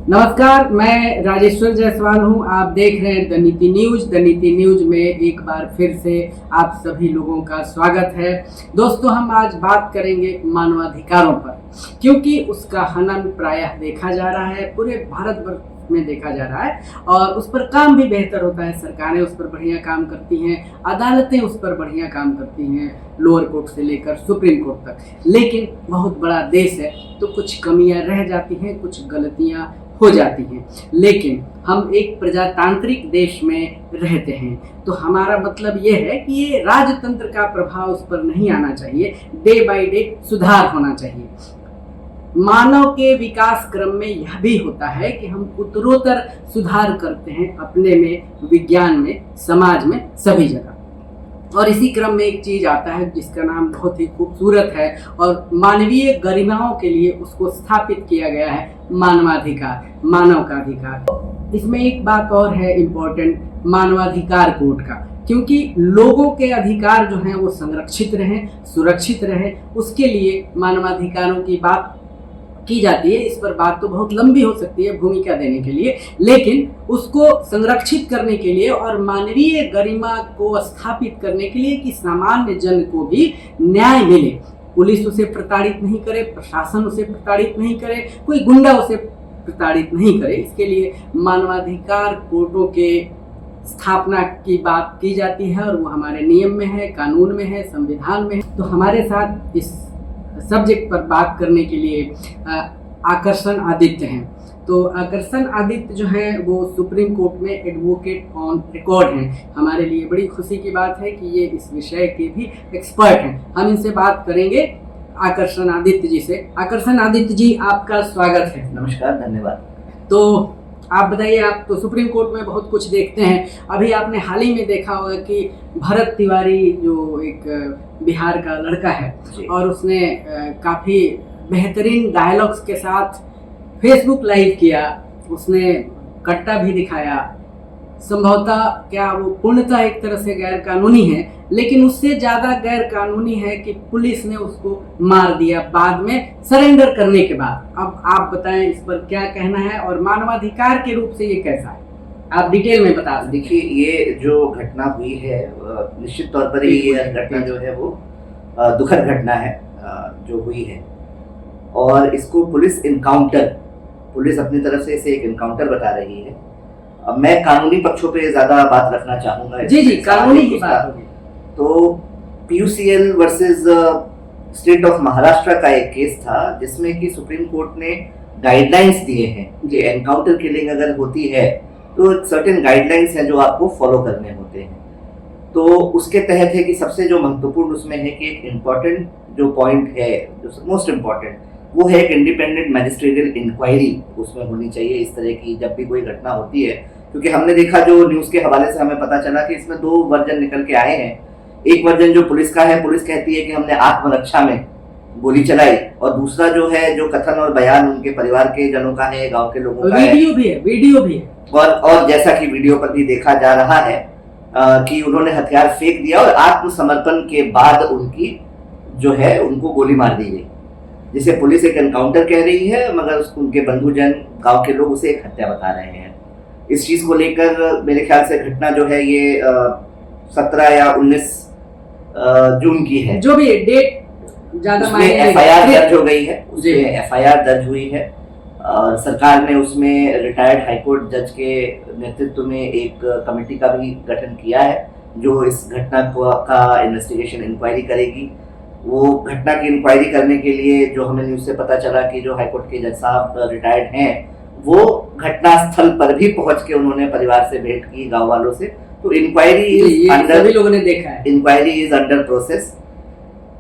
नमस्कार, मैं राजेश्वर जायसवाल हूं। आप देख रहे हैं द नीति न्यूज। द नीति न्यूज में एक बार फिर से आप सभी लोगों का स्वागत है। दोस्तों, हम आज बात करेंगे मानवाधिकारों पर, क्योंकि उसका हनन प्रायः देखा जा रहा है, पूरे भारतवर्ष में देखा जा रहा है और उस पर काम भी बेहतर होता है। सरकारें उस पर बढ़िया काम करती हैं, अदालतें उस पर बढ़िया काम करती हैं, लोअर कोर्ट से लेकर सुप्रीम कोर्ट तक। लेकिन बहुत बड़ा देश है तो कुछ कमियां रह जाती हैं, कुछ गलतियां हो जाती हैं। लेकिन हम एक प्रजातांत्रिक देश में रहते हैं, तो हमारा मतलब ये है कि ये राजतंत्र का प्रभाव उस पर नहीं आना चाहिए। डे बाय डे सुधार होना चाहिए। मानव के विकास क्रम में यह भी होता है कि हम उत्तरोत्तर सुधार करते हैं अपने में, विज्ञान में, समाज में, सभी जगह। और इसी क्रम में एक चीज आता है जिसका नाम बहुत ही खूबसूरत है और मानवीय गरिमाओं के लिए उसको स्थापित किया गया है, मानवाधिकार, मानव का अधिकार। इसमें एक बात और है इम्पोर्टेंट, मानवाधिकार कोड का, क्योंकि लोगों के अधिकार जो हैं वो संरक्षित रहें, सुरक्षित रहें, उसके लिए मानवाधिकारों की बात की जाती है। इस पर बात तो बहुत लंबी हो सकती है भूमिका देने के लिए, लेकिन उसको संरक्षित करने के लिए और मानवीय गरिमा को स्थापित करने के लिए कि सामान्य जन को भी न्याय मिले, पुलिस उसे प्रताड़ित नहीं करे, प्रशासन उसे प्रताड़ित नहीं करे, कोई गुंडा उसे प्रताड़ित नहीं करे, इसके लिए मानवाधिकार कोर्टों के स्थापना की बात की जाती है और वो हमारे नियम में है, कानून में है, संविधान में है। तो हमारे साथ इस सब्जेक्ट पर बात करने के लिए आकर्षण आदित्य हैं। तो आकर्षण आदित्य जो हैं वो सुप्रीम कोर्ट में एडवोकेट ऑन रिकॉर्ड हैं। हमारे लिए बड़ी खुशी की बात है कि ये इस विषय के भी एक्सपर्ट हैं। हम इनसे बात करेंगे आकर्षण आदित्य जी से। आकर्षण आदित्य जी, आपका स्वागत है। नमस्कार, धन्यवाद। तो आप बताइए, आप तो सुप्रीम कोर्ट में बहुत कुछ देखते हैं। अभी आपने हाल ही में देखा होगा कि भरत तिवारी जो एक बिहार का लड़का है और उसने काफ़ी बेहतरीन डायलॉग्स के साथ फेसबुक लाइव किया, उसने कट्टा भी दिखाया। संभवतः क्या वो पूर्णतः एक तरह से गैर कानूनी है, लेकिन उससे ज़्यादा गैर कानूनी है कि पुलिस ने उसको मार दिया बाद में, सरेंडर करने के बाद। अब आप बताएं इस पर क्या कहना है और मानवाधिकार के रूप से ये कैसा है, आप डिटेल में बता दें। देखिए, ये जो घटना हुई है निश्चित तौर पर ये घटना जो है वो दुखद घटना है जो हुई है, और इसको पुलिस अपनी तरफ से इसे एक इनकाउंटर बता रही है। अब मैं कानूनी पक्षों पे ज्यादा बात रखना चाहूंगा। जी, कानूनी की बात होगी। तो PUCL versus state of Maharashtra का एक केस था जिसमें कि सुप्रीम कोर्ट ने गाइडलाइंस दिए हैं कि एनकाउंटर किलिंग अगर होती है तो सर्टेन गाइडलाइंस हैं जो आपको फॉलो करने होते हैं। तो उसके तहत है कि सबसे जो महत्वपूर्ण उसमें है कि एक इम्पॉर्टेंट जो पॉइंट है, जो मोस्ट इम्पॉर्टेंट, वो है एक इंडिपेंडेंट मैजिस्ट्रेटियल इंक्वायरी उसमें होनी चाहिए इस तरह की जब भी कोई घटना होती है। क्योंकि हमने देखा, जो न्यूज़ के हवाले से हमें पता चला कि इसमें दो वर्जन निकल के आए हैं। एक वर्जन जो पुलिस का है, पुलिस कहती है कि हमने आत्मरक्षा में गोली चलाई, और दूसरा जो है, जो कथन और बयान उनके परिवार के जनों का है, गांव के लोगों का है, वीडियो भी है। और जैसा कि वीडियो पर भी देखा जा रहा है कि उन्होंने हथियार फेंक दिया और आत्मसमर्पण के बाद उनकी जो है उनको गोली मार दी गई, जिसे पुलिस एक एनकाउंटर कह रही है, मगर उनके बंधुजन, गांव के लोग उसे एक हत्या बता रहे हैं। इस चीज को लेकर मेरे ख्याल से घटना जो है ये 17 या 19 जून की है, जो भी डेट ज्यादा एफआईआर दर्ज हो गई है, उसमें एफआईआर दर्ज हुई है और सरकार ने उसमें रिटायर्ड हाईकोर्ट जज के नेतृत्व में एक कमेटी का भी गठन किया है जो इस घटना का इन्वेस्टिगेशन इंक्वायरी करेगी। वो घटना की इंक्वायरी करने के लिए जो हमें न्यूज़ से पता चला कि जो हाईकोर्ट के जज साहब रिटायर्ड हैं, वो घटना स्थल पर भी पहुंच के उन्होंने परिवार से भेंट की, गांव वालों से। तो इंक्वायरी इज अंडर प्रोसेस।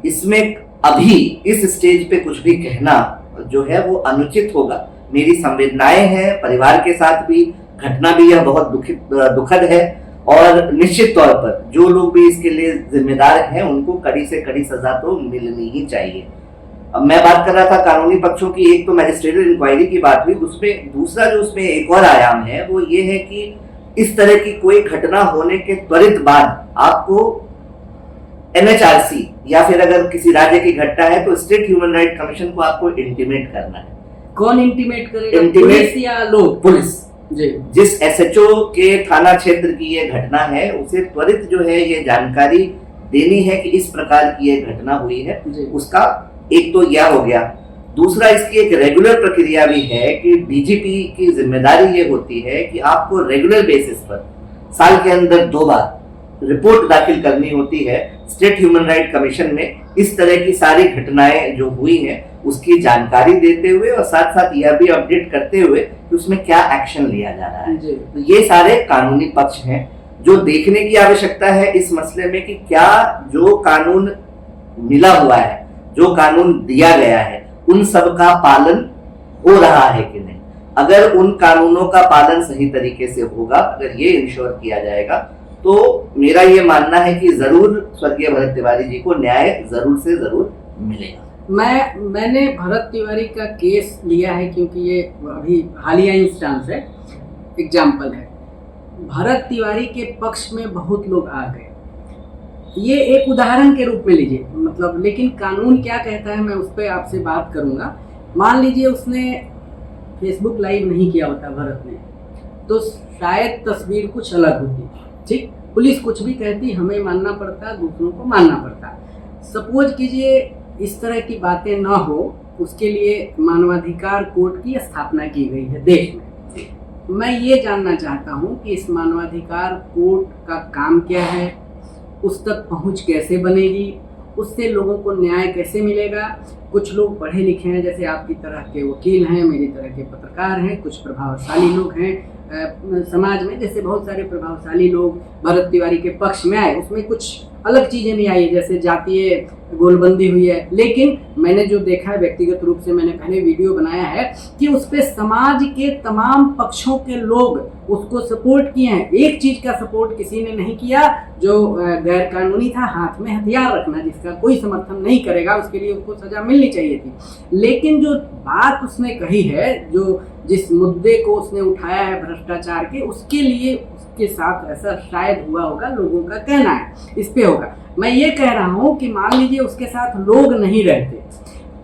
इसमें अभी इस स्टेज पे कुछ भी कहना जो है वो अनुचित होगा। मेरी संवेदनाएं हैं परिवार के साथ भी, घटना भी यह बहुत दुखद है और निश्चित तौर पर जो लोग भी इसके लिए जिम्मेदार हैं उनको कड़ी से कड़ी सजा तो मिलनी ही चाहिए। अब मैं बात कर रहा था कानूनी पक्षों की। एक तो मैजिस्ट्रेटियल इंक्वायरी की बात हुई, दूसरा जो उसमें एक और आयाम है वो ये है कि इस तरह की कोई घटना होने के त्वरित बाद आपको एनएचआरसी या फिर अगर किसी राज्य की घटना है तो स्टेट ह्यूमन राइट कमीशन को आपको इंटीमेट करना है। कौन इंटीमेट करेगा? Intimate- पुलिस या लोग? पुलिस। जी जिस एसएचओ के थाना क्षेत्र की ये घटना है उसे त्वरित जो है ये जानकारी देनी है कि इस प्रकार की ये घटना हुई है। जी उसका एक तो यह हो गया। दूसरा, इसकी एक रेगुलर प्रक्रिया भी है कि डीजीपी की जिम्मेदारी ये होती है कि आपको रेगुलर बेसिस पर साल के अंदर 2 बार रिपोर्ट दाखिल करनी होती है स्टेट ह्यूमन राइट कमीशन में, इस तरह की सारी घटनाएं जो हुई हैं उसकी जानकारी देते हुए और साथ साथ यह भी अपडेट करते हुए कि उसमें क्या एक्शन लिया जा रहा है। जी तो ये सारे कानूनी पक्ष हैं जो देखने की आवश्यकता है इस मसले में कि क्या जो कानून मिला हुआ है, जो कानून दिया गया है, उन सब का पालन हो रहा है कि नहीं। अगर उन कानूनों का पालन सही तरीके से होगा, अगर ये इंश्योर किया जाएगा, तो मेरा ये मानना है कि जरूर स्वर्गीय भरत तिवारी जी को न्याय जरूर से जरूर मिलेगा। मैंने भरत तिवारी का केस लिया है क्योंकि ये अभी हालिया इंस्टांस है, एग्जाम्पल है। भरत तिवारी के पक्ष में बहुत लोग आ गए, ये एक उदाहरण के रूप में लीजिए, मतलब लेकिन कानून क्या कहता है मैं उस पर आपसे बात करूंगा। मान लीजिए उसने फेसबुक लाइव नहीं किया होता भरत ने, तो शायद तस्वीर कुछ अलग होती। ठीक, पुलिस कुछ भी कहती, हमें मानना पड़ता, दूसरों को मानना पड़ता। सपोज कीजिए इस तरह की बातें ना हो, उसके लिए मानवाधिकार कोर्ट की स्थापना की गई है देश में। मैं ये जानना चाहता हूँ कि इस मानवाधिकार कोर्ट का काम क्या है, उस तक पहुँच कैसे बनेगी, उससे लोगों को न्याय कैसे मिलेगा। कुछ लोग पढ़े लिखे हैं, जैसे आपकी तरह के वकील हैं, मेरी तरह के पत्रकार हैं, कुछ प्रभावशाली लोग हैं समाज में, जैसे बहुत सारे प्रभावशाली लोग भरत तिवारी के पक्ष में आए। उसमें कुछ अलग चीज़ें भी आई, जैसे जातीय गोलबंदी हुई है, लेकिन मैंने जो देखा है व्यक्तिगत रूप से, मैंने पहले वीडियो बनाया है कि उस पर समाज के तमाम पक्षों के लोग उसको सपोर्ट किए हैं। एक चीज़ का सपोर्ट किसी ने नहीं किया जो गैर कानूनी था, हाथ में हथियार रखना, जिसका कोई समर्थन नहीं करेगा, उसके लिए उसको सजा मिलनी चाहिए थी। लेकिन जो बात उसने कही है, जो जिस मुद्दे को उसने उठाया है भ्रष्टाचार के, उसके लिए उसके साथ ऐसा शायद हुआ होगा, लोगों का कहना है इस पे होगा। मैं ये कह रहा हूँ कि मान लीजिए उसके साथ लोग नहीं रहते,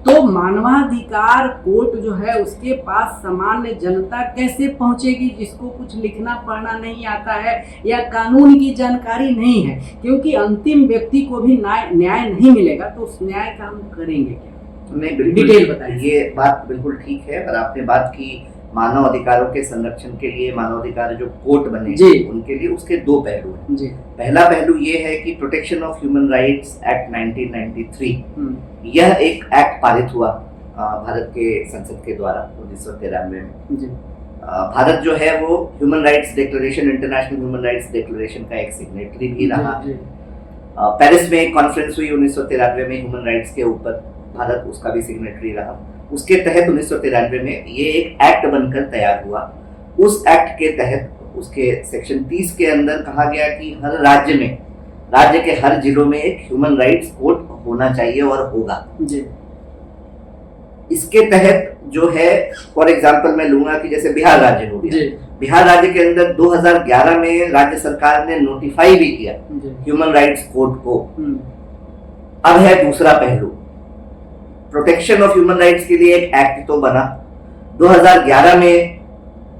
तो मानवाधिकार कोर्ट जो है उसके पास सामान्य जनता कैसे पहुंचेगी, जिसको कुछ लिखना पढ़ना नहीं आता है या कानून की जानकारी नहीं है, क्योंकि अंतिम व्यक्ति को भी न्याय नहीं मिलेगा, तो उस न्याय का हम करेंगे क्या? नहीं, बिल्कुल डिटेल बताइए। ये बात बिल्कुल ठीक है, और आपने बात की मानव अधिकारों के संरक्षण के लिए मानवाधिकार जो कोर्ट बने उनके लिए, उसके 2 पहलू हैं। जी। पहला पहलू ये है कि protection of human rights act 1993, यह एक एक्ट पारित हुआ भारत के संसद के द्वारा 1993 में। जी। भारत जो है वो human rights declaration, international human rights declaration का एक सिग्नेटरी भी रहा। पेरिस में एक कॉन्फ्रेंस हुई 1993 में ह्यूमन राइट्स के ऊपर, भारत उसका भी सिग्नेटरी रहा। उसके तहत 1993 में ये एक एक्ट बनकर तैयार हुआ। उस एक्ट के तहत उसके सेक्शन 30 के अंदर कहा गया कि हर राज्य में, राज्य के हर जिलों में एक ह्यूमन राइट्स कोर्ट होना चाहिए और होगा। जी। इसके तहत जो है, फॉर एग्जांपल मैं लूंगा कि जैसे बिहार राज्य हो गया, बिहार राज्य के अंदर 2011 में राज्य सरकार ने नोटिफाई भी किया ह्यूमन राइट्स कोर्ट को। अब है दूसरा पहलू, प्रोटेक्शन ऑफ ह्यूमन राइट्स के लिए एक एक्ट तो बना 2011 में।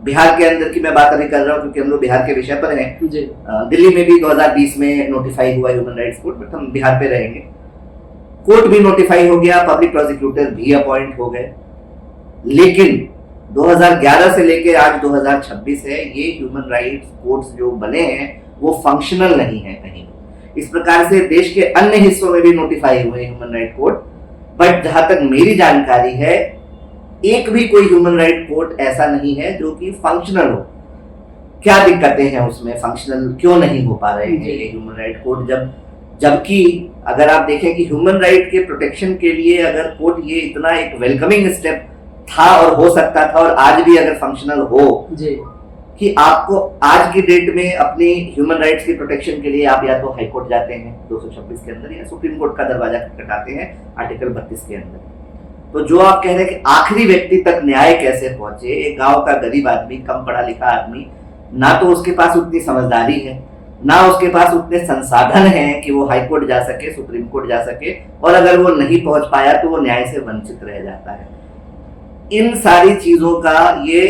बिहार के अंदर की मैं बात अभी कर रहा हूँ क्योंकि हम लोग बिहार के विषय पर हैं। दिल्ली में भी 2020 में नोटिफाई हुआ ह्यूमन राइट्स कोर्ट, बट हम बिहार पे रहेंगे। कोर्ट भी नोटिफाई हो गया, पब्लिक प्रोसिक्यूटर भी अपॉइंट हो गए, लेकिन 2011 से लेकर आज 2026 है, ये ह्यूमन राइट्स कोर्ट्स जो बने हैं वो फंक्शनल नहीं है कहीं। इस प्रकार से देश के अन्य हिस्सों में भी नोटिफाई हुए ह्यूमन राइट कोर्ट, बट जहां तक मेरी जानकारी है एक भी कोई ह्यूमन राइट कोर्ट ऐसा नहीं है जो कि फंक्शनल हो। क्या दिक्कतें हैं उसमें, फंक्शनल क्यों नहीं हो पा रहे हैं ये ह्यूमन राइट कोर्ट, जबकि अगर आप देखें कि ह्यूमन राइट के प्रोटेक्शन के लिए अगर कोर्ट ये इतना एक वेलकमिंग स्टेप था और हो सकता था, और आज भी अगर फंक्शनल हो जी, कि आपको आज की डेट में अपनी ह्यूमन राइट्स की प्रोटेक्शन के लिए आप या तो हाई कोर्ट जाते हैं 226 के अंदर, या सुप्रीम कोर्ट का दरवाजा खटखटाते हैं आर्टिकल 32 के अंदर। तो जो आप कह रहे हैं कि आखिरी व्यक्ति तक न्याय कैसे पहुंचे, एक गांव का गरीब आदमी, कम पढ़ा लिखा आदमी, ना तो उसके पास उतनी समझदारी है, ना उसके पास उतने संसाधन हैं कि वो हाई कोर्ट जा सके, सुप्रीम कोर्ट जा सके, और अगर वो नहीं पहुंच पाया तो वो न्याय से वंचित रह जाता है। इन सारी चीजों का ये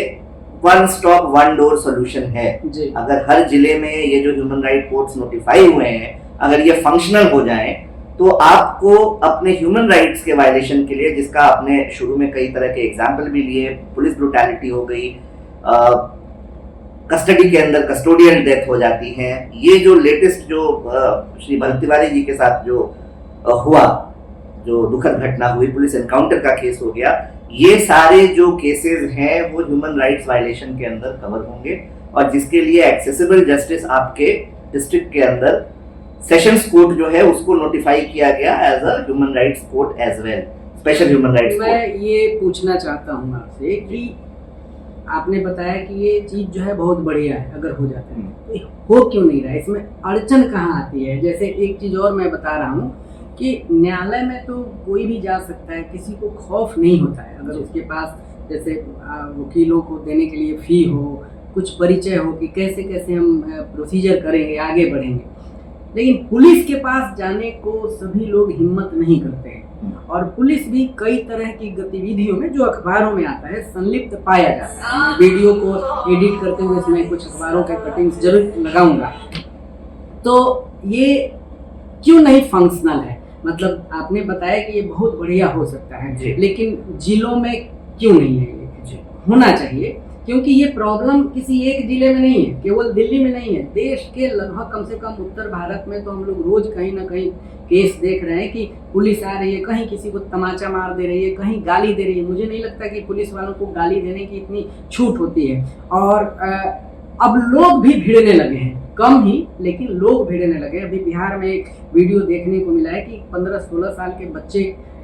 one stop one door solution है। जी। अगर हर जिले में ये जो ह्यूमन राइट कोर्ट्स नोटिफाई हुए हैं अगर ये फंक्शनल हो जाएं तो आपको अपने ह्यूमन राइट्स के वायलेशन के लिए, जिसका आपने शुरू में कई तरह के एग्जाम्पल भी लिए, पुलिस ब्रुटैलिटी हो गई, कस्टडी के अंदर कस्टोडियल डेथ हो जाती है, ये जो लेटेस्ट जो श्री भरत तिवारी जी के साथ जो हुआ, जो दुखद घटना हुई, पुलिस एनकाउंटर का केस हो गया, ये सारे जो केसेस हैं वो ह्यूमन राइट्स वायलेशन के अंदर कवर होंगे और जिसके लिए एक्सेसिबल जस्टिस आपके डिस्ट्रिक्ट के अंदर सेशंस कोर्ट जो है उसको नोटिफाई किया गया as a human rights court as well, special human rights court. मैं ये पूछना चाहता हूँ आपसे कि आपने बताया कि ये चीज जो है बहुत बढ़िया है अगर हो जाता है, तो हो क्यों नहीं रहा है? इसमें अड़चन कहाँ आती है? जैसे एक चीज और मैं बता रहा हूँ कि न्यायालय में तो कोई भी जा सकता है, किसी को खौफ नहीं होता है अगर उसके पास जैसे वकीलों को देने के लिए फी हो, कुछ परिचय हो कि कैसे कैसे हम प्रोसीजर करेंगे, आगे बढ़ेंगे। लेकिन पुलिस के पास जाने को सभी लोग हिम्मत नहीं करते हैं और पुलिस भी कई तरह की गतिविधियों में जो अखबारों में आता है संलिप्त पाया जाता है। वीडियो को एडिट करते हुए इसमें कुछ अखबारों के कटिंग्स जरूर लगाऊंगा। तो ये क्यों नहीं फंक्शनल है? मतलब आपने बताया कि ये बहुत बढ़िया हो सकता है, लेकिन जिलों में क्यों नहीं है? ये होना चाहिए क्योंकि ये प्रॉब्लम किसी एक जिले में नहीं है, केवल दिल्ली में नहीं है, देश के लगभग कम से कम उत्तर भारत में तो हम लोग रोज कहीं ना कहीं केस देख रहे हैं कि पुलिस आ रही है, कहीं किसी को तमाचा मार दे रही है, कहीं गाली दे रही है। मुझे नहीं लगता कि पुलिस वालों को गाली देने की इतनी छूट होती है। और अब लोग भी भिड़ने लगे हैं, कम ही लेकिन लोग भिड़ने लगे। अभी बिहार में एक वीडियो देखने को मिला है कि 15-16 साल के बच्चे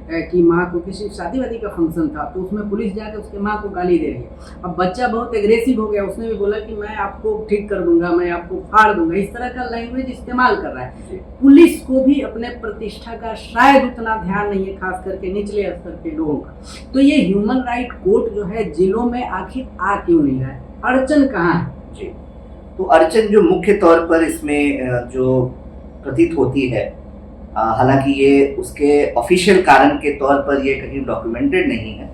की माँ को, किसी शादी वादी का फंक्शन था तो उसमें पुलिस जाकर उसके माँ को गाली दे रही है। अब बच्चा बहुत एग्रेसिव हो गया, उसने भी बोला कि मैं आपको ठीक कर दूंगा, मैं आपको फाड़ दूंगा, इस तरह का लैंग्वेज इस्तेमाल कर रहा है। पुलिस को भी अपने प्रतिष्ठा का शायद उतना ध्यान नहीं है, खास करके निचले स्तर के लोगों का। तो ये ह्यूमन राइट कोर्ट जो है जिलों में आखिर आ क्यों नहीं रहा है? अड़चन कहाँ है? जी, तो अड़चन जो मुख्य तौर पर इसमें जो प्रतीत होती है, हालांकि ये उसके ऑफिशियल कारण के तौर पर ये कहीं डॉक्यूमेंटेड नहीं है,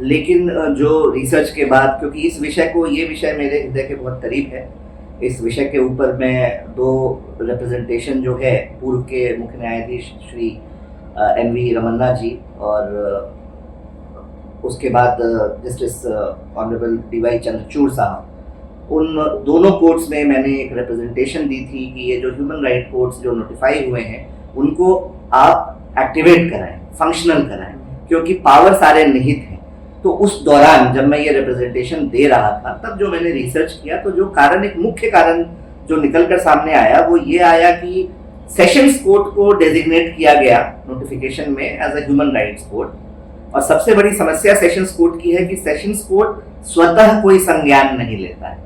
लेकिन जो रिसर्च के बाद, क्योंकि इस विषय को, ये विषय मेरे हृदय के बहुत करीब है, इस विषय के ऊपर मैं 2 रिप्रेजेंटेशन जो है पूर्व के मुख्य न्यायाधीश श्री NV रमन्ना जी और उसके बाद जस्टिस ऑनरेबल DY चंद्रचूड़ साहब, उन दोनों कोर्ट्स में मैंने एक रिप्रेजेंटेशन दी थी कि ये जो ह्यूमन राइट कोर्ट्स जो नोटिफाई हुए हैं उनको आप एक्टिवेट कराएं, फंक्शनल कराएं, क्योंकि पावर सारे निहित हैं। तो उस दौरान जब मैं ये रिप्रेजेंटेशन दे रहा था तब जो मैंने रिसर्च किया तो जो कारण, एक मुख्य कारण जो निकल कर सामने आया वो ये आया कि सेशंस कोर्ट को डेजिग्नेट किया गया नोटिफिकेशन में as a human rights court. और सबसे बड़ी समस्या सेशंस कोर्ट की है कि सेशंस कोर्ट स्वतः कोई संज्ञान नहीं लेता है,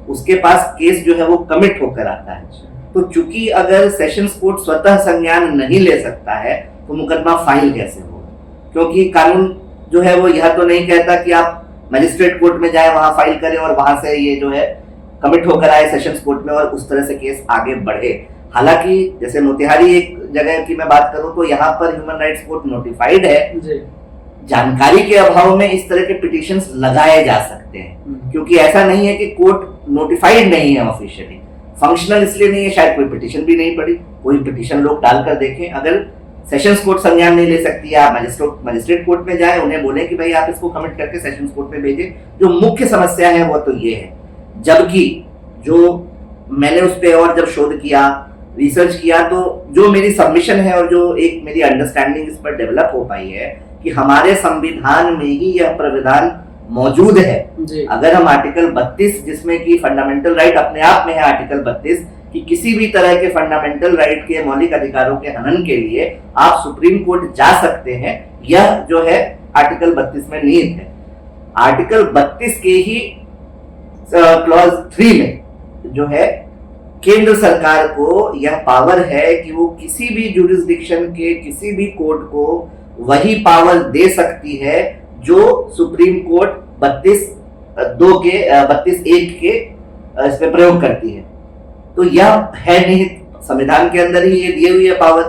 उसके पास केस जो है वो कमिट होकर आता है। तो चूंकि अगर सेशंस कोर्ट स्वतः संज्ञान नहीं ले सकता है तो मुकदमा फाइल कैसे होगा? क्योंकि कानून जो है वो यह तो नहीं कहता कि आप मजिस्ट्रेट कोर्ट में जाए, वहां फाइल करें और वहां से ये जो है कमिट होकर आए सेशंस कोर्ट में और उस तरह से केस आगे बढ़े। हालांकि जैसे मोतिहारी एक जगह की मैं बात करूं तो यहाँ पर ह्यूमन राइट्स कोर्ट नोटिफाइड है, जानकारी के अभाव में इस तरह के पिटिशंस लगाए जा सकते हैं, क्योंकि ऐसा नहीं है कि कोर्ट नोटिफाइड नहीं है ऑफिशियली, फंक्शनल इसलिए नहीं है, शायद कोई पिटीशन भी नहीं पड़ी, कोई पिटीशन लोग डालकर देखें। अगर सेशंस कोर्ट संज्ञान नहीं ले सकती है, आप मजिस्ट्रेट कोर्ट में जाए, उन्हें बोले कि भाई आप इसको कमिट करके सेशंस कोर्ट में भेजें। जो मुख्य समस्या है वो तो ये है, जबकि जो मैंने उस पर और जब शोध किया, रिसर्च किया, तो जो मेरी सबमिशन है और जो एक मेरी अंडरस्टैंडिंग इस पर डेवलप हो पाई है कि हमारे संविधान में ही यह प्रावधान मौजूद है। अगर हम आर्टिकल 32 जिसमें कि फंडामेंटल राइट अपने आप में है, आर्टिकल 32 कि किसी भी तरह के फंडामेंटल राइट के मौलिक अधिकारों के हनन के लिए आप सुप्रीम कोर्ट जा सकते हैं, यह जो है आर्टिकल 32 में निहित है। आर्टिकल 32 के ही क्लॉज 3 में जो है केंद्र सरकार को यह पावर है कि वो किसी भी जुरिस्डिक्शन के किसी भी कोर्ट को वही पावर दे सकती है जो सुप्रीम कोर्ट 32(1) के इसमें प्रयोग करती है। तो यह है निहित संविधान के अंदर ही ये दी हुई है पावर।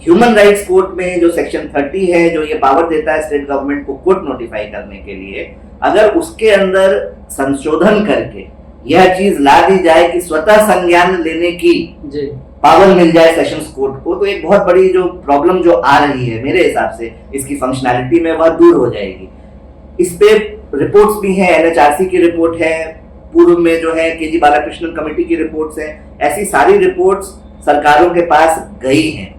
ह्यूमन राइट्स कोर्ट में जो सेक्शन 30 है, जो ये पावर देता है स्टेट गवर्नमेंट को कोर्ट नोटिफाई करने के लिए, अगर उसके अंदर संशोधन करके यह चीज ला दी जाए कि स्वतः संज्ञान लेने की पावर मिल जाए सेशंस कोर्ट को, तो एक बहुत बड़ी जो प्रॉब्लम जो आ रही है मेरे हिसाब से इसकी फंक्शनैलिटी में, वह दूर हो जाएगी। इस पे रिपोर्ट्स भी हैं, एनएचआरसी की रिपोर्ट है, पूर्व में जो है केजी बालाकृष्णन कमेटी की रिपोर्ट्स हैं, ऐसी सारी रिपोर्ट्स सरकारों के पास गई हैं।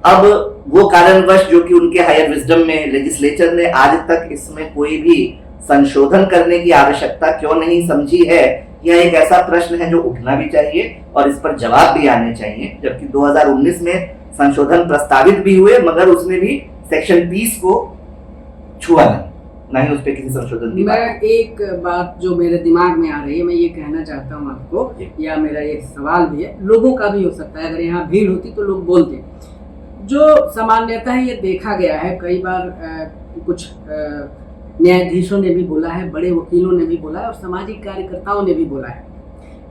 अब वो कारणवश जो कि उनके हायर विजडम में लेजिस्लेचर ने आज तक इसमें कोई भी संशोधन करने की आवश्यकता क्यों नहीं समझी है, यह एक ऐसा प्रश्न है जो उठना भी चाहिए और इस पर जवाब भी आने चाहिए। जबकि 2019 में संशोधन प्रस्तावित भी हुए, मगर उसने भी सेक्शन 30 को छुआ नहीं, ना ही उस पर किसी संशोधन की मैं एक बात जो मेरे दिमाग में आ रही है, मैं ये कहना चाहता हूँ आपको, या मेरा ये सवाल भी है, लोगों का भी हो सकता है, अगर यहाँ भीड़ होती तो लोग बोलते। जो सामान्यतः ये देखा गया है, कई बार कुछ न्यायाधीशों ने भी बोला है, बड़े वकीलों ने भी बोला है और सामाजिक कार्यकर्ताओं ने भी बोला है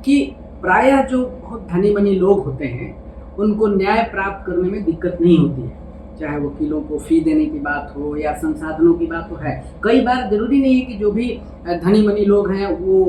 कि प्रायः जो बहुत धनी मनी लोग होते हैं उनको न्याय प्राप्त करने में दिक्कत नहीं होती है, चाहे वकीलों को फी देने की बात हो या संसाधनों की बात हो। है कई बार जरूरी नहीं है कि जो भी धनी मनी लोग हैं वो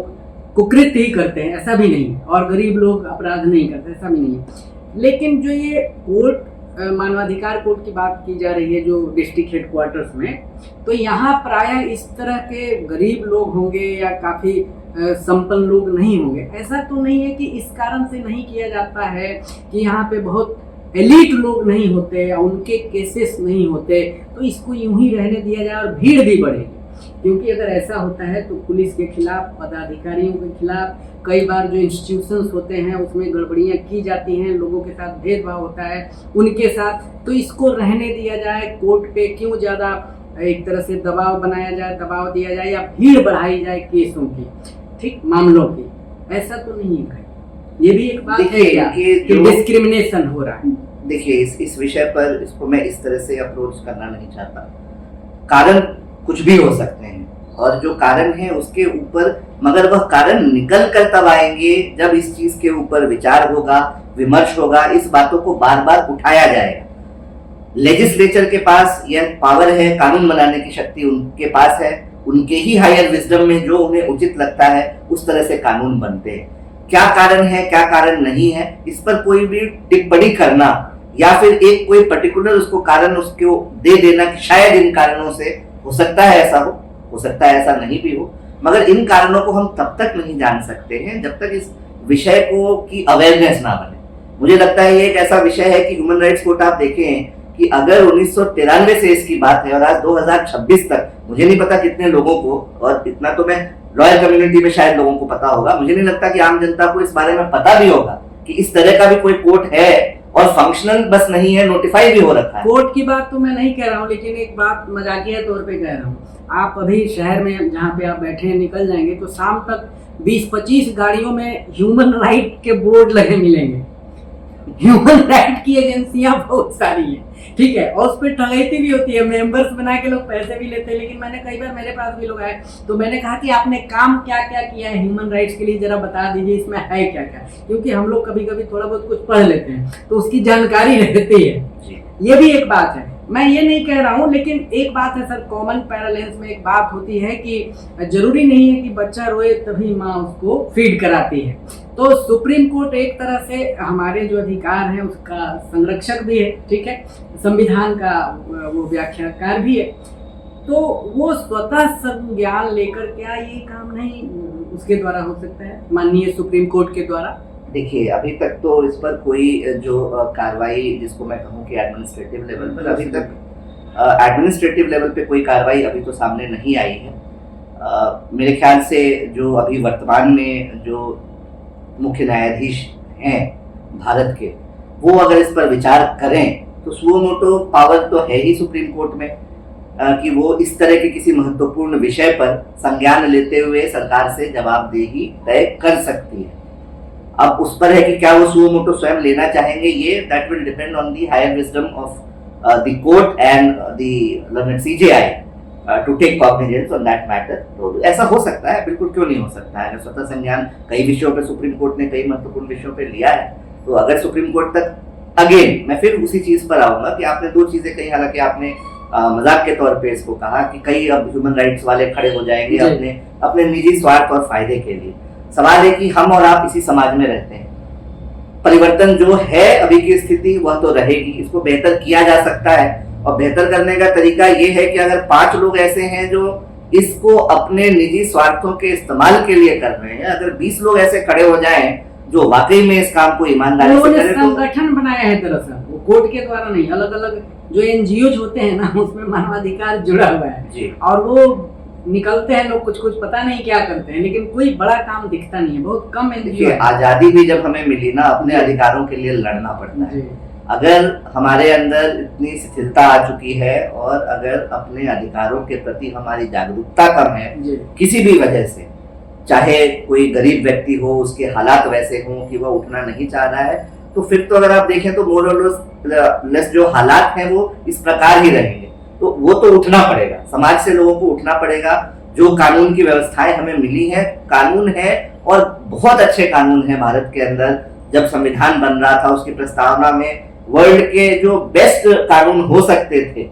कुकृत्य ही करते हैं, ऐसा भी नहीं, और गरीब लोग अपराध नहीं करते, ऐसा भी नहीं है। लेकिन जो ये कोर्ट मानवाधिकार कोर्ट की बात की जा रही है जो डिस्ट्रिक्ट हेडक्वार्टर्स में, तो यहाँ प्रायः इस तरह के गरीब लोग होंगे या काफ़ी संपन्न लोग नहीं होंगे। ऐसा तो नहीं है कि इस कारण से नहीं किया जाता है कि यहाँ पे बहुत एलीट लोग नहीं होते या उनके केसेस नहीं होते, तो इसको यूं ही रहने दिया जाए और भीड़ भी बढ़ेगी। क्योंकि अगर ऐसा होता है तो पुलिस के खिलाफ, पदाधिकारियों के खिलाफ, कई बार जो इंस्टीट्यूशंस होते हैं उसमें गड़बड़ियाँ की जाती हैं, लोगों के साथ भेदभाव होता है उनके साथ, तो इसको रहने दिया जाए। कोर्ट पे क्यों ज़्यादा एक तरह से दबाव बनाया जाए, दबाव दिया जाए या भीड़ बढ़ाई जाए केसों की, ठीक, मामलों की, ऐसा तो नहीं है। ये भी एक बात है क्या कि डिस्क्रिमिनेशन हो रहा है। देखिए इस विषय पर इसको मैं इस तरह से अप्रोच करना नहीं चाहता। कारण कुछ भी हो सकते हैं और जो कारण है उसके ऊपर, मगर वह कारण निकल कर तब आएंगे जब इस चीज के ऊपर विचार होगा, विमर्श होगा, इस बातों को बार बार उठाया जाएगा। लेजिस्लेचर के पास यह पावर है, कानून बनाने की शक्ति उनके पास है, उनके ही हायर विजडम में जो उन्हें उचित लगता है उस तरह से कानून बनते हैं। क्या कारण है, क्या कारण नहीं है, इस पर कोई भी टिप्पणी करना या फिर एक कोई पर्टिकुलर उसको कारण उसको दे देना कि शायद इन कारणों से हो सकता है ऐसा हो सकता है ऐसा नहीं भी हो, मगर इन कारणों को हम तब तक नहीं जान सकते हैं जब तक इस विषय को की अवेयरनेस ना बने। मुझे लगता है ये एक ऐसा विषय है कि ह्यूमन राइट्स कोर्ट आप देखें कि अगर 1993 से इसकी बात है और आज 2026 तक, मुझे नहीं पता कितने लोगों को, और इतना तो मैं लॉयर कम्युनिटी में शायद लोगों को पता होगा, मुझे नहीं लगता कि आम जनता को इस बारे में पता भी होगा कि इस तरह का भी कोई कोर्ट है और फंक्शनल बस नहीं है, नोटिफाई भी हो रखा है। कोर्ट की बात तो मैं नहीं कह रहा हूँ, लेकिन एक बात मजाकिया तौर पे कह रहा हूँ। आप अभी शहर में जहाँ पे आप बैठे हैं निकल जाएंगे तो शाम तक 20-25 गाड़ियों में ह्यूमन राइट के बोर्ड लगे मिलेंगे। ह्यूमन राइट की एजेंसियां बहुत सारी हैं, ठीक है, और उस पर ठगैती भी होती है, मेंबर्स बना के लोग पैसे भी लेते हैं। लेकिन मैंने कई बार, मेरे पास भी लोग आए तो मैंने कहा कि आपने काम क्या क्या किया है ह्यूमन राइट्स के लिए, जरा बता दीजिए इसमें है क्या क्या, क्योंकि हम लोग कभी कभी थोड़ा बहुत कुछ पढ़ लेते हैं तो उसकी जानकारी रहती है। ये भी एक बात है, मैं ये नहीं कह रहा हूँ, लेकिन एक बात है सर, कॉमन पैरेलेंस में एक बात होती है कि जरूरी नहीं है कि बच्चा रोए तभी माँ उसको फीड कराती है। तो सुप्रीम कोर्ट एक तरह से हमारे जो अधिकार हैं उसका संरक्षक भी है, ठीक है, संविधान का वो व्याख्याकार भी है, तो वो स्वतः संज्ञान लेकर क्या ये काम नहीं उसके द्वारा हो सकता है, माननीय सुप्रीम कोर्ट के द्वारा? देखिए अभी तक तो इस पर कोई जो कार्रवाई, जिसको मैं कहूँ कि एडमिनिस्ट्रेटिव लेवल पर, अभी तक एडमिनिस्ट्रेटिव लेवल पे कोई कार्रवाई अभी तो सामने नहीं आई है। मेरे ख्याल से जो अभी वर्तमान में जो मुख्य न्यायाधीश हैं भारत के, वो अगर इस पर विचार करें तो सुओ मोटो पावर तो है ही सुप्रीम कोर्ट में कि वो इस तरह के किसी महत्वपूर्ण विषय पर संज्ञान लेते हुए सरकार से जवाबदेही तय कर सकती है। अब उस पर है कि क्या वो सुओ मोटो स्वयं लेना चाहेंगे, ये that will depend on the higher wisdom of the court and the learned CJI to take cognizance on that matter. तो ऐसा हो सकता है, बिल्कुल क्यों नहीं हो सकता है। अगर स्वतः संज्ञान कई विषयों पे सुप्रीम कोर्ट ने कई महत्वपूर्ण विषयों पे लिया है, तो अगर सुप्रीम कोर्ट तक अगेन मैं फिर उसी चीज पर आऊंगा कि आपने दो चीजें कही, हालांकि आपने मजाक के तौर पे इसको कहा कि कई अब ह्यूमन राइट्स वाले खड़े हो जाएंगे अपने अपने निजी स्वार्थ और फायदे के लिए। सवाल है कि हम और आप इसी समाज में रहते हैं, परिवर्तन जो है अभी की स्थिति वह तो रहेगी, इसको बेहतर किया जा सकता है और बेहतर करने का तरीका ये है कि अगर 5 लोग ऐसे हैं जो इसको अपने निजी स्वार्थों के इस्तेमाल के लिए कर रहे हैं, अगर 20 लोग ऐसे खड़े हो जाएं जो वाकई में इस काम को ईमानदारी से करें, तो संगठन बनाया है दरअसल, वो कोर्ट के द्वारा नहीं, अलग अलग जो एनजीओ होते हैं ना उसमें मानवाधिकार जुड़ा हुआ है और वो निकलते हैं लोग कुछ कुछ पता नहीं क्या करते हैं, लेकिन कोई बड़ा काम दिखता नहीं है, बहुत कम एनजीओ। आजादी भी जब हमें मिली ना अपने अधिकारों के लिए लड़ना पड़ता है। अगर हमारे अंदर इतनी शिथिलता आ चुकी है और अगर अपने अधिकारों के प्रति हमारी जागरूकता कम है किसी भी वजह से, चाहे कोई गरीब व्यक्ति हो उसके हालात वैसे हों कि वह उठना नहीं चाह रहा है, तो फिर तो अगर आप देखें तो मोर और लेस जो हालात हैं वो इस प्रकार ही रहेंगे। तो वो तो उठना पड़ेगा, समाज से लोगों को उठना पड़ेगा। जो कानून की व्यवस्थाएं हमें मिली है, कानून है और बहुत अच्छे कानून है भारत के अंदर। जब संविधान बन रहा था उसकी प्रस्तावना में वर्ल्ड के जो बेस्ट कानून हो सकते थे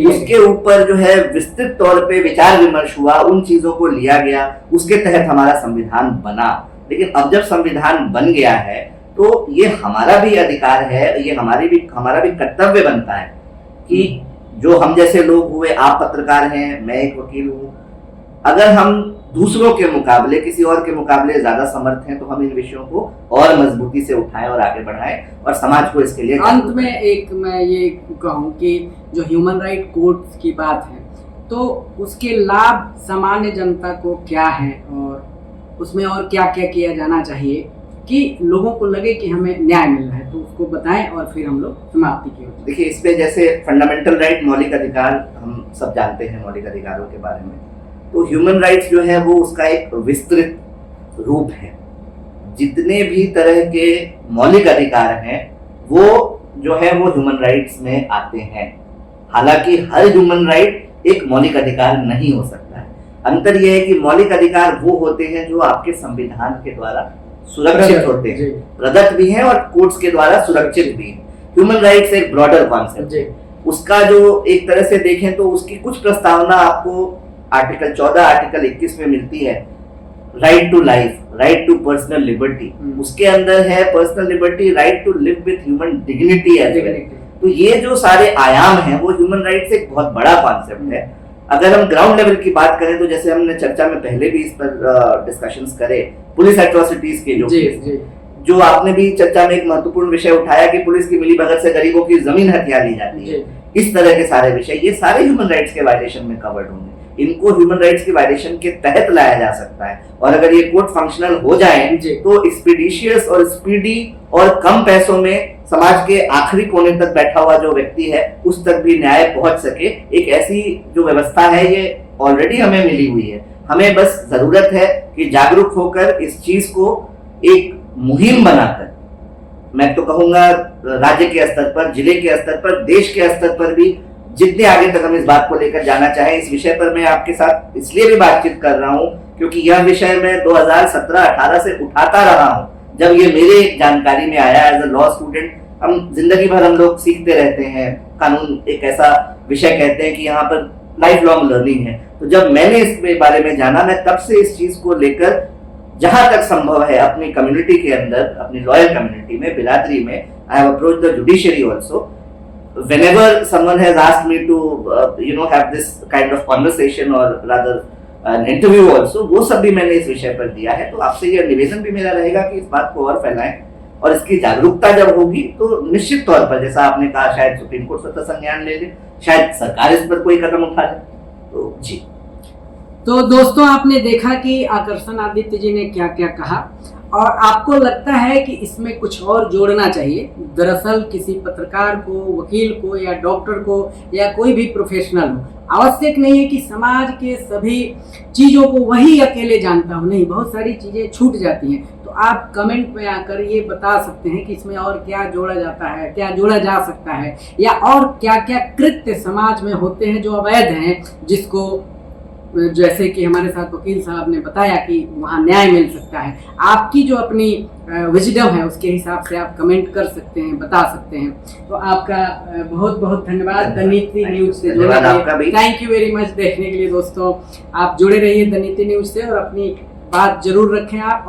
उसके ऊपर जो है विस्तृत तौर पे विचार विमर्श हुआ, उन चीजों को लिया गया, उसके तहत हमारा संविधान बना। लेकिन अब जब संविधान बन गया है तो ये हमारा भी अधिकार है, ये हमारा भी कर्तव्य बनता है कि जो हम जैसे लोग हुए, आप पत्रकार हैं, मैं एक वकील हूं, अगर हम दूसरों के मुकाबले किसी और के मुकाबले ज्यादा समर्थ हैं तो हम इन विषयों को और मजबूती से उठाएं और आगे बढ़ाएं और समाज को इसके लिए। अंत में मैं ये कहूं कि जो ह्यूमन राइट कोर्ट की बात है तो उसके लाभ सामान्य जनता को क्या है और उसमें और क्या क्या किया जाना चाहिए कि लोगों को लगे कि हमें न्याय मिल रहा है, तो उसको बताएं और फिर हम लोग समाप्ति की ओर। देखिए, इसमें जैसे फंडामेंटल राइट, मौलिक अधिकार, हम सब जानते हैं मौलिक अधिकारों के बारे में, तो ह्यूमन राइट्स जो है वो उसका एक विस्तृत रूप है। जितने भी तरह के मौलिक अधिकार हैं वो जो है वो ह्यूमन राइट्स में आते हैं। हालांकि हर ह्यूमन राइट एक मौलिक अधिकार नहीं हो सकता है। अंतर यह है कि मौलिक अधिकार वो होते हैं जो आपके संविधान के द्वारा सुरक्षित होते हैं, प्रदत्त भी हैं और कोर्ट्स के द्वारा सुरक्षित भी हैं। ह्यूमन राइट्स एक ब्रॉडर कॉन्सेप्ट है। उसका जो एक तरह से देखें तो उसकी कुछ प्रस्तावना आपको आर्टिकल 14, आर्टिकल 21 में मिलती है। Right to life, right to personal liberty, उसके अंदर है personal liberty, right to live with human dignity as well. तो ये जो सारे आयाम हैं वो ह्यूमन राइट्स एक बहुत बड़ा कॉन्सेप्ट है। अगर हम ग्राउंड लेवल की बात करें तो जैसे हमने चर्चा में पहले भी इस पर डिस्कशंस करे, पुलिस एट्रोसिटीज के जो आपने भी चर्चा में एक महत्वपूर्ण विषय उठाया कि पुलिस की मिलीभगत से गरीबों की जमीन हथिया ली जाती है, इस तरह के सारे विषय, ये सारे ह्यूमन राइट्स के वायलेशन में कवर्ड होंगे। इनको ह्यूमन राइट्स के वायलेशन के तहत लाया जा सकता है और अगर ये कोर्ट फंक्शनल हो जाए तो एक्सपीडिशियस और स्पीडी और कम पैसों में समाज के आखिरी कोने तक बैठा हुआ जो व्यक्ति है उस तक भी न्याय पहुंच सके। एक ऐसी जो व्यवस्था है ये ऑलरेडी हमें मिली हुई है। हमें बस जरूरत है कि जागरूक होकर इस चीज को एक मुहिम बनाकर, मैं तो कहूंगा राज्य के स्तर पर, जिले के स्तर पर, देश के स्तर पर भी जितने आगे तक हम इस बात को लेकर जाना चाहें। इस विषय पर मैं आपके साथ इसलिए भी बातचीत कर रहा हूं क्योंकि यह विषय मैं 2017-18 से उठाता रहा हूं। जब ये मेरे जानकारी में आया एज अ लॉ स्टूडेंट, हम जिंदगी भर हम लोग सीखते रहते हैं, कानून एक ऐसा विषय कहते हैं कि यहाँ पर लाइफ लॉन्ग लर्निंग है। तो जब मैंने इसके बारे में जाना, मैं तब से इस चीज को लेकर जहां तक संभव है अपनी कम्युनिटी के अंदर, अपनी लॉयर कम्युनिटी में, बिरादरी में, I have approached the judiciary also whenever someone has asked me to have this kind of conversation or rather an interview also, वो सब भी मैंने इस विषय पर दिया है। तो आपसे यह निवेदन भी मेरा रहेगा कि इस बात को और फैलाएं और इसकी जागरूकता जब होगी तो निश्चित तौर पर, जैसा आपने कहा, शायद सुप्रीम कोर्ट स्वतः संज्ञान ले ले, शायद सरकार इस पर कोई कदम उठा ले। तो जी, तो दोस्तों आपने देखा कि आकर्षण आदित्य जी ने क्या क्या कहा और आपको लगता है कि इसमें कुछ और जोड़ना चाहिए। दरअसल किसी पत्रकार को, वकील को या डॉक्टर को या कोई भी प्रोफेशनल हो, आवश्यक नहीं है कि समाज के सभी चीज़ों को वही अकेले जानता हो, नहीं, बहुत सारी चीज़ें छूट जाती हैं। तो आप कमेंट में आकर ये बता सकते हैं कि इसमें और क्या जोड़ा जाता है, क्या जोड़ा जा सकता है, या और क्या क्या कृत्य समाज में होते हैं जो अवैध हैं, जिसको जैसे कि हमारे साथ वकील साहब ने बताया कि वहाँ न्याय मिल सकता है। आपकी जो अपनी विजडम है उसके हिसाब से आप कमेंट कर सकते हैं, बता सकते हैं। तो आपका बहुत बहुत धन्यवाद द नीति न्यूज से जुड़ने के लिए। थैंक यू वेरी मच देखने के लिए। दोस्तों आप जुड़े रहिए द नीति न्यूज से और अपनी बात जरूर रखें आप।